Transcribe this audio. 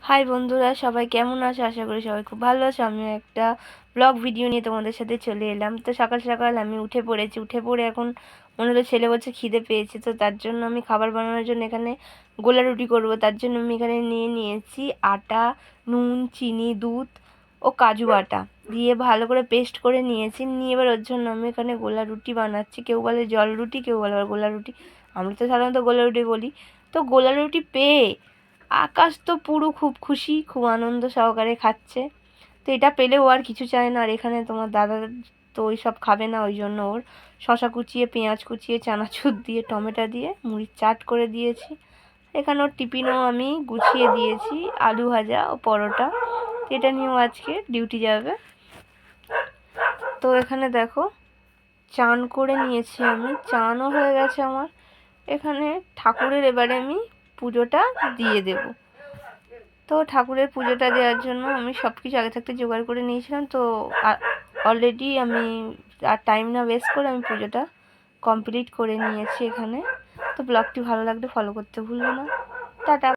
High বন্ধুরা, সবাই কেমন আছো? আশা করি সবাই খুব ভালো আছো। আমিও একটা ব্লগ ভিডিও নিয়ে তোমাদের সাথে চলে এলাম। তো সকাল সকাল আমি উঠে পড়েছি। উঠে পড়ে এখন মনে হলো ছেলে বলছে খিদে পেয়েছে, তো তার জন্য আমি খাবার বানানোর জন্য এখানে গোলা রুটি করব। তার জন্য আমি এখানে নিয়ে নিয়েছি আটা, নুন, চিনি, দুধ ও কাজু বাটা দিয়ে ভালো করে পেস্ট করে নিয়েছি। নিয়ে এবার ওর জন্য আমি এখানে গোলা রুটি বানাচ্ছি। কেউ বলে জল রুটি, কেউ বলে আবার গোলা রুটি। আমরা তো সাধারণত গোলা রুটি বলি। তো গোলা রুটি পেয়ে আকাশ তো পুরো খুব খুশি, খুব আনন্দ সহকারে খাচ্ছে। তো এটা পেলে ও আর কিছু চায় না। আর এখানে তোমার দাদা তো ওই সব খাবে না, ওই জন্য ওর শশা কুচিয়ে, পেঁয়াজ কুচিয়ে, চানাচুর দিয়ে, টমেটো দিয়ে মুড়ির চাট করে দিয়েছি। এখানে ওর টিফিনও আমি গুছিয়ে দিয়েছি, আলু ভাজা ও পরোটা। এটা নিয়েও আজকে ডিউটি যাবে। তো এখানে দেখো চান করে নিয়েছি আমি, চানও হয়ে গেছে আমার। এখানে ঠাকুরের এবারে আমি পুজোটা দিয়ে দেব। তো ঠাকুরের পুজোটা দেওয়ার জন্য আমি সব কিছু আগে থাকতে জোগাড় করে নিয়েছিলাম। তো অলরেডি আমি আর টাইম না ওয়েস্ট করে আমি পুজোটা কমপ্লিট করে নিয়েছি এখানে। তো ব্লগটি ভালো লাগলে ফলো করতে ভুলবে না। টাটা।